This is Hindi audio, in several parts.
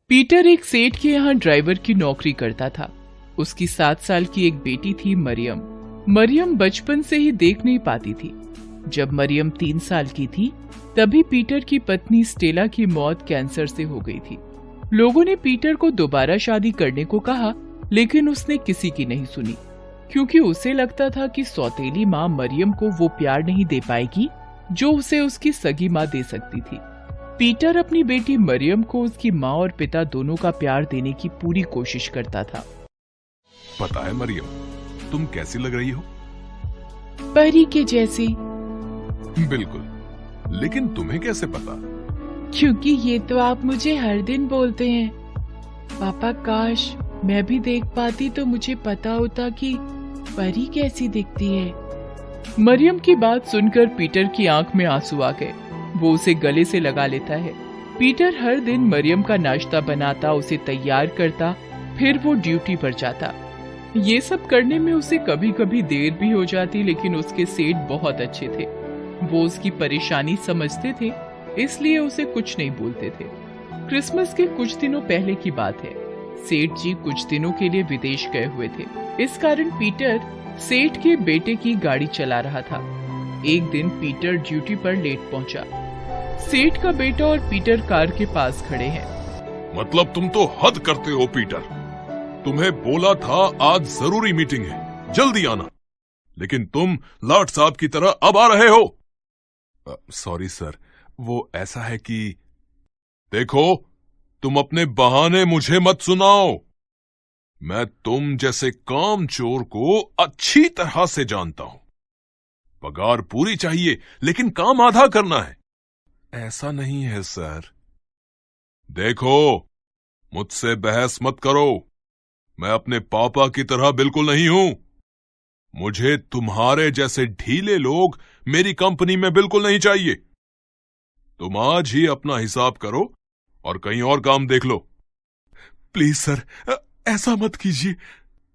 पीटर एक सेठ के यहाँ ड्राइवर की नौकरी करता था। उसकी 7 साल की एक बेटी थी, मरियम। मरियम बचपन से ही देख नहीं पाती थी। जब मरियम 3 साल की थी तभी पीटर की पत्नी स्टेला की मौत कैंसर से हो गई थी। लोगों ने पीटर को दोबारा शादी करने को कहा, लेकिन उसने किसी की नहीं सुनी, क्योंकि उसे लगता था कि सौतेली माँ मरियम को वो प्यार नहीं दे पाएगी जो उसे उसकी सगी माँ दे सकती थी। पीटर अपनी बेटी मरियम को उसकी माँ और पिता दोनों का प्यार देने की पूरी कोशिश करता था। पता है मरियम, तुम कैसी लग रही हो? परी के जैसी। बिल्कुल, लेकिन तुम्हें कैसे पता? क्योंकि ये तो आप मुझे हर दिन बोलते हैं। पापा, काश मैं भी देख पाती तो मुझे पता होता कि परी कैसी दिखती है। मरियम की बात सुनकर पीटर की आंख में आंसू आ गए। वो उसे गले से लगा लेता है। पीटर हर दिन मरियम का नाश्ता बनाता, उसे तैयार करता, फिर वो ड्यूटी पर जाता। ये सब करने में उसे कभी कभी देर भी हो जाती, लेकिन उसके सेठ बहुत अच्छे थे। वो उसकी परेशानी समझते थे, इसलिए उसे कुछ नहीं बोलते थे। क्रिसमस के कुछ दिनों पहले की बात है। सेठ जी कुछ दिनों के लिए विदेश गए हुए थे। इस कारण पीटर सेठ के बेटे की गाड़ी चला रहा था। एक दिन पीटर ड्यूटी पर लेट पहुंचा। सेठ का बेटा और पीटर कार के पास खड़े हैं। मतलब तुम तो हद करते हो पीटर। तुम्हें बोला था आज जरूरी मीटिंग है, जल्दी आना, लेकिन तुम लाट साहब की तरह अब आ रहे हो। सॉरी सर, वो ऐसा है कि देखो, तुम अपने बहाने मुझे मत सुनाओ। मैं तुम जैसे कामचोर को अच्छी तरह से जानता हूं। पगार पूरी चाहिए, लेकिन काम आधा करना है। ऐसा नहीं है सर। देखो, मुझसे बहस मत करो। मैं अपने पापा की तरह बिल्कुल नहीं हूं। मुझे तुम्हारे जैसे ढीले लोग मेरी कंपनी में बिल्कुल नहीं चाहिए। तुम आज ही अपना हिसाब करो और कहीं और काम देख लो। प्लीज सर, ऐसा मत कीजिए,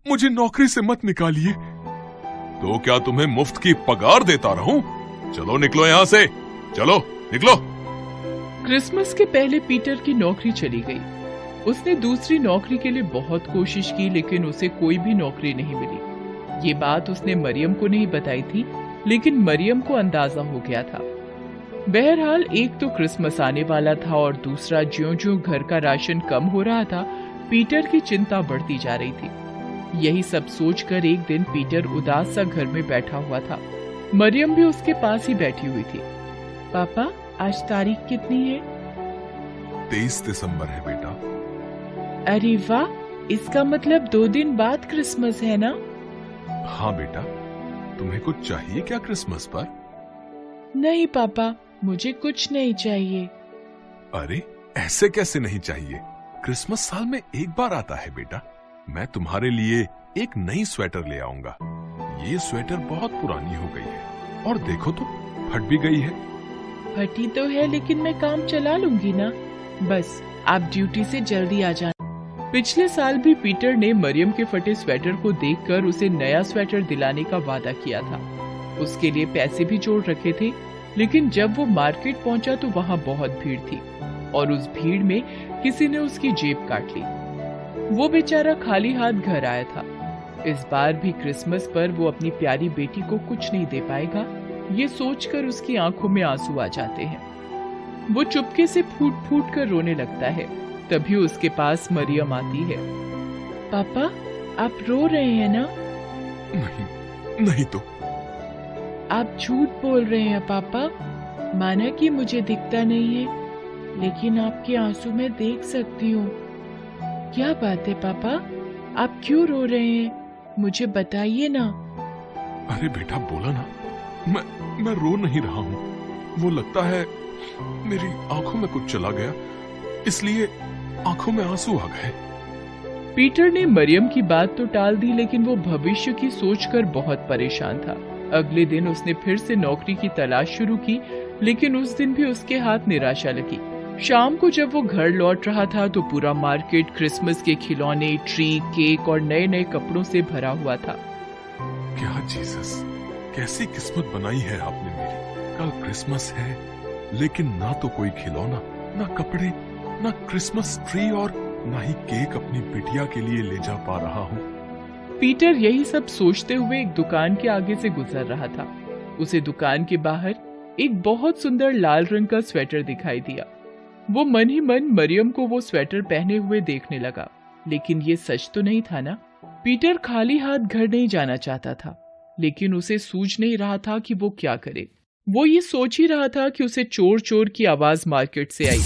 मुझे नौकरी से मत निकालिए। तो क्या तुम्हें मुफ्त की पगार देता रहूं? चलो निकलो यहां से, चलो निकलो। क्रिसमस के पहले पीटर की नौकरी चली गई। उसने दूसरी नौकरी के लिए बहुत कोशिश की, लेकिन उसे कोई भी नौकरी नहीं मिली। ये बात उसने मरियम को नहीं बताई थी, लेकिन मरियम को अंदाजा हो गया था। बहरहाल एक तो क्रिसमस आने वाला था और दूसरा ज्यों-ज्यों घर का राशन कम हो रहा था, पीटर की चिंता बढ़ती जा रही थी। यही सब सोचकर एक दिन पीटर उदास सा घर में बैठा हुआ था। मरियम भी उसके पास ही बैठी हुई थी। पापा, आज तारीख कितनी है? 23 दिसंबर है बेटा। अरे वाह, इसका मतलब 2 दिन बाद क्रिसमस है ना? हाँ बेटा, तुम्हें कुछ चाहिए क्या क्रिसमस पर? नहीं पापा, मुझे कुछ नहीं चाहिए। अरे, ऐसे कैसे नहीं चाहिए? क्रिसमस साल में एक बार आता है बेटा। मैं तुम्हारे लिए एक नई स्वेटर ले आऊंगा। ये स्वेटर बहुत पुरानी हो गई है और देखो तो फट भी गई है। फटी तो है, लेकिन मैं काम चला लूंगी ना। बस आप ड्यूटी से जल्दी आ जाना। पिछले साल भी पीटर ने मरियम के फटे स्वेटर को देखकर उसे नया स्वेटर दिलाने का वादा किया था। उसके लिए पैसे भी जोड़ रखे थे, लेकिन जब वो मार्केट पहुंचा तो वहाँ बहुत भीड़ थी और उस भीड़ में किसी ने उसकी जेब काट ली। वो बेचारा खाली हाथ घर आया था। इस बार भी क्रिसमस पर वो अपनी प्यारी बेटी को कुछ नहीं दे पाएगा, ये सोचकर उसकी आंखों में आंसू आ जाते हैं। वो चुपके से फूट फूट कर रोने लगता है। तभी उसके पास मरियम आती है। पापा, आप रो रहे हैं ना? नहीं तो। आप झूठ बोल रहे हैं पापा। माना कि मुझे दिखता नहीं है, लेकिन आपके आंसू में देख सकती हूँ। क्या बात है पापा, आप क्यों रो रहे हैं? मुझे बताइए ना। अरे बेटा, बोला ना, मैं रो नहीं रहा हूँ। वो लगता है मेरी आंखों में कुछ चला गया, इसलिए आंखों में आंसू आ गए। पीटर ने मरियम की बात तो टाल दी, लेकिन वो भविष्य की सोचकर बहुत परेशान था। अगले दिन उसने फिर से नौकरी की तलाश शुरू की, लेकिन उस दिन भी उसके हाथ निराशा लगी। शाम को जब वो घर लौट रहा था तो पूरा मार्केट क्रिसमस के खिलौने, ट्री, केक और नए नए कपड़ों से भरा हुआ था। क्या जीसस, कैसी किस्मत बनाई है आपने मेरी। कल क्रिसमस है, लेकिन ना तो कोई खिलौना, ना कपड़े, ना क्रिसमस ट्री और ना ही केक अपनी बिटिया के लिए ले जा पा रहा हूँ। पीटर यही सब सोचते हुए एक दुकान के आगे से गुजर रहा था। उसे दुकान के बाहर एक बहुत सुंदर लाल रंग का स्वेटर दिखाई दिया। वो मन ही मन मरियम को वो स्वेटर पहने हुए देखने लगा, लेकिन ये सच तो नहीं था ना। पीटर खाली हाथ घर नहीं जाना चाहता था, लेकिन उसे सूझ नहीं रहा था कि वो क्या करे। वो ये सोच ही रहा था कि उसे चोर चोर की आवाज मार्केट से आई।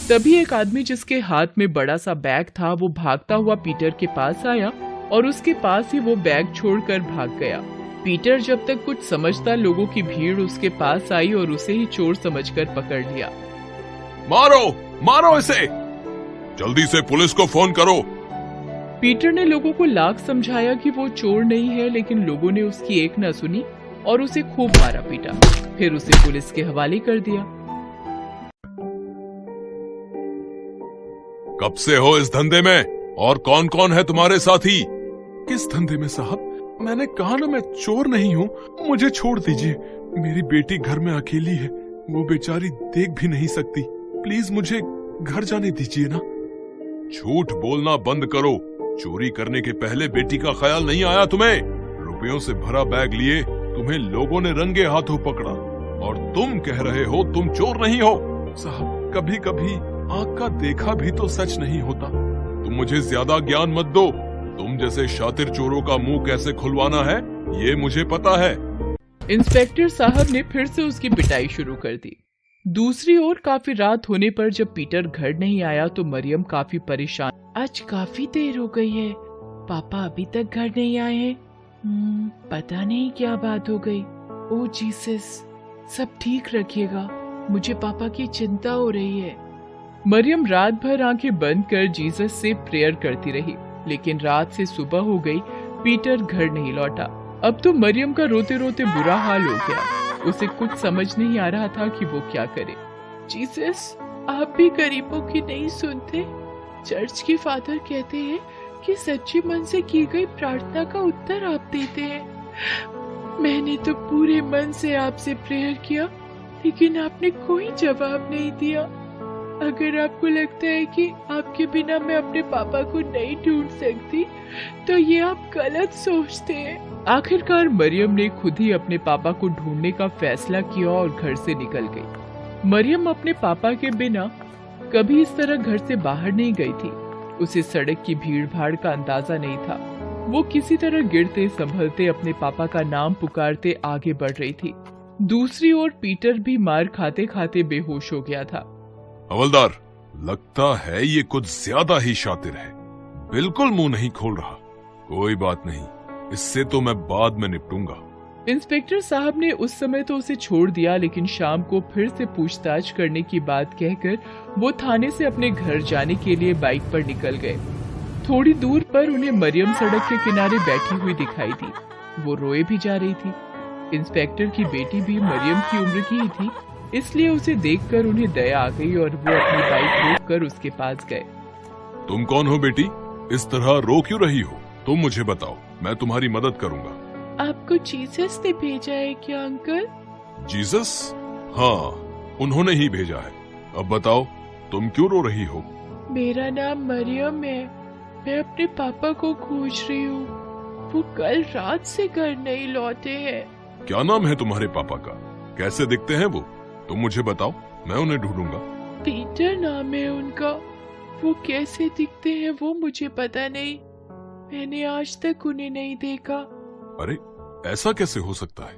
तभी एक आदमी जिसके हाथ में बड़ा सा बैग था वो भागता हुआ पीटर के पास आया और उसके पास ही वो बैग छोड़कर भाग गया। पीटर जब तक कुछ समझता, लोगों की भीड़ उसके पास आई और उसे ही चोर समझकर पकड़ लिया। मारो मारो इसे, जल्दी से पुलिस को फोन करो। पीटर ने लोगों को लाख समझाया कि वो चोर नहीं है, लेकिन लोगों ने उसकी एक न सुनी और उसे खूब मारा पीटा। फिर उसे पुलिस के हवाले कर दिया। कब से हो इस धंधे में और कौन कौन है तुम्हारे साथी? किस धंधे में साहब? मैंने कहा ना मैं चोर नहीं हूँ, मुझे छोड़ दीजिए। मेरी बेटी घर में अकेली है, वो बेचारी देख भी नहीं सकती। प्लीज मुझे घर जाने दीजिए ना। झूठ बोलना बंद करो। चोरी करने के पहले बेटी का ख्याल नहीं आया तुम्हें? रुपयों से भरा बैग लिए तुम्हें लोगों ने रंगे हाथों पकड़ा और तुम कह रहे हो तुम चोर नहीं हो। साहब, कभी कभी आंख का देखा भी तो सच नहीं होता। तुम मुझे ज्यादा ज्ञान मत दो। तुम जैसे शातिर चोरों का मुंह कैसे खुलवाना है ये मुझे पता है। इंस्पेक्टर साहब ने फिर से उसकी पिटाई शुरू कर दी। दूसरी ओर काफी रात होने पर जब पीटर घर नहीं आया तो मरियम काफी परेशान। आज काफी देर हो गई है, पापा अभी तक घर नहीं आए हैं। पता नहीं क्या बात हो गई। ओ जीसस, सब ठीक रखिएगा, मुझे पापा की चिंता हो रही है। मरियम रात भर आंखें बंद कर जीसस से प्रेयर करती रही, लेकिन रात से सुबह हो गई, पीटर घर नहीं लौटा। अब तो मरियम का रोते रोते बुरा हाल हो गया। उसे कुछ समझ नहीं आ रहा था कि वो क्या करे। जीसस, आप भी गरीबों की नहीं सुनते? चर्च के फादर कहते हैं कि सच्चे मन से की गई प्रार्थना का उत्तर आप देते हैं। मैंने तो पूरे मन से आपसे प्रेयर किया, लेकिन आपने कोई जवाब नहीं दिया। अगर आपको लगता है कि आपके बिना मैं अपने पापा को नहीं ढूंढ सकती, तो ये आप गलत सोचते हैं। आखिरकार मरियम ने खुद ही अपने पापा को ढूंढने का फैसला किया और घर से निकल गई। मरियम अपने पापा के बिना कभी इस तरह घर से बाहर नहीं गई थी। उसे सड़क की भीड़ भाड़ का अंदाजा नहीं था। वो किसी तरह गिरते संभलते अपने पापा का नाम पुकारते आगे बढ़ रही थी। दूसरी ओर पीटर भी मार खाते खाते बेहोश हो गया था। हवलदार, लगता है ये कुछ ज्यादा ही शातिर है, बिल्कुल मुंह नहीं खोल रहा। कोई बात नहीं, इससे तो मैं बाद में निपटूंगा। इंस्पेक्टर साहब ने उस समय तो उसे छोड़ दिया, लेकिन शाम को फिर से पूछताछ करने की बात कहकर वो थाने से अपने घर जाने के लिए बाइक पर निकल गए। थोड़ी दूर पर उन्हें मरियम सड़क के किनारे बैठी हुई दिखाई दी। वो रोए भी जा रही थी। इंस्पेक्टर की बेटी भी मरियम की उम्र की ही थी, इसलिए उसे देखकर उन्हें दया आ गई और वो अपनी बाइक रोककर उसके पास गए। तुम कौन हो बेटी? इस तरह रो क्यों रही हो? तुम मुझे बताओ, मैं तुम्हारी मदद करूंगा। आपको जीसस ने भेजा है क्या अंकल? जीसस? हाँ, उन्होंने ही भेजा है। अब बताओ, तुम क्यों रो रही हो? मेरा नाम मरियम है। मैं अपने पापा को खोज रही हूँ। वो कल रात से घर नहीं लौटे हैं। क्या नाम है तुम्हारे पापा का? कैसे दिखते हैं वो? तुम मुझे बताओ, मैं उन्हें ढूंढूंगा। पीटर नाम है उनका। वो कैसे दिखते हैं वो मुझे पता नहीं। मैंने आज तक उन्हें नहीं देखा। अरे, ऐसा कैसे हो सकता है?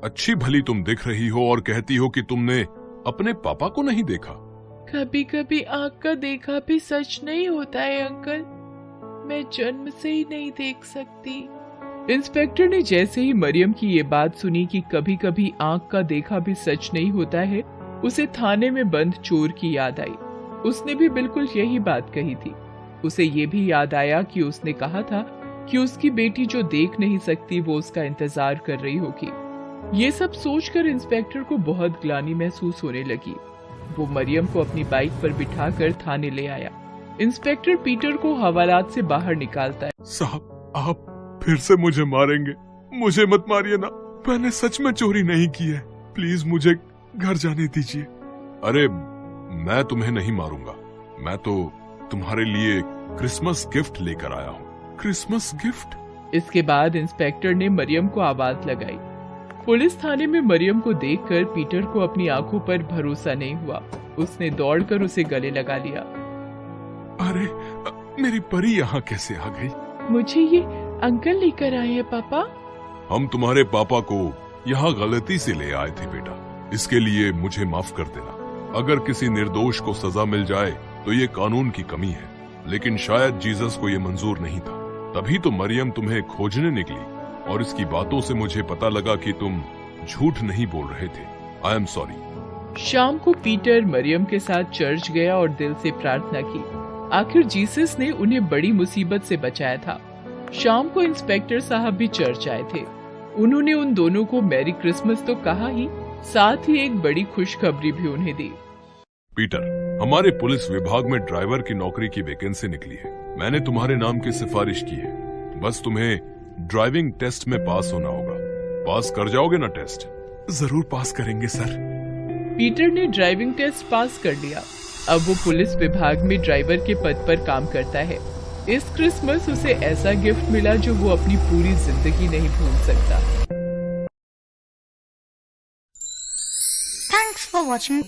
अच्छी भली तुम दिख रही हो और कहती हो कि तुमने अपने पापा को नहीं देखा। कभी कभी आँख का देखा भी सच नहीं होता है अंकल। मैं जन्म से ही नहीं देख सकती। इंस्पेक्टर ने जैसे ही मरियम की ये बात सुनी कि कभी कभी आँख का देखा भी सच नहीं होता है, उसे थाने में बंद चोर की याद आई। उसने भी बिल्कुल यही बात कही थी। उसे ये भी याद आया कि उसने कहा था कि उसकी बेटी जो देख नहीं सकती वो उसका इंतजार कर रही होगी। ये सब सोचकर इंस्पेक्टर को बहुत ग्लानि महसूस होने लगी। वो मरियम को अपनी बाइक पर बिठाकर थाने ले आया। इंस्पेक्टर पीटर को हवालात से बाहर निकालता है। साहब, आप फिर से मुझे मारेंगे? मुझे मत मारिए ना, मैंने सच में चोरी नहीं की है। प्लीज मुझे घर जाने दीजिए। अरे, मैं तुम्हें नहीं मारूंगा। मैं तो तुम्हारे लिए क्रिसमस गिफ्ट लेकर आया हूँ। Christmas gift? इसके बाद इंस्पेक्टर ने मरियम को आवाज लगाई। पुलिस थाने में मरियम को देखकर पीटर को अपनी आंखों पर भरोसा नहीं हुआ। उसने दौड़कर उसे गले लगा लिया। अरे मेरी परी यहाँ कैसे आ गई? मुझे ये अंकल लेकर आए हैं पापा। हम तुम्हारे पापा को यहाँ गलती से ले आए थे बेटा, इसके लिए मुझे माफ कर देना। अगर किसी निर्दोष को सजा मिल जाए तो ये कानून की कमी है, लेकिन शायद जीसस को ये मंजूर नहीं था। तभी तो मरियम तुम्हें खोजने निकली और इसकी बातों से मुझे पता लगा कि तुम झूठ नहीं बोल रहे थे। I am sorry. शाम को पीटर मरियम के साथ चर्च गया और दिल से प्रार्थना की। आखिर जीसस ने उन्हें बड़ी मुसीबत से बचाया था। शाम को इंस्पेक्टर साहब भी चर्च आए थे। उन्होंने उन दोनों को मैरी क्रिसमस तो कहा ही, साथ ही एक बड़ी खुशखबरी भी उन्हें दी। पीटर, हमारे पुलिस विभाग में ड्राइवर की नौकरी की वैकेंसी निकली है। मैंने तुम्हारे नाम की सिफारिश की है। बस तुम्हें ड्राइविंग टेस्ट में पास होना होगा। पास कर जाओगे ना टेस्ट? जरूर पास करेंगे सर। पीटर ने ड्राइविंग टेस्ट पास कर लिया। अब वो पुलिस विभाग में ड्राइवर के पद पर काम करता है। इस क्रिसमस उसे ऐसा गिफ्ट मिला जो वो अपनी पूरी जिंदगी नहीं भूल सकता। Thanks for watching.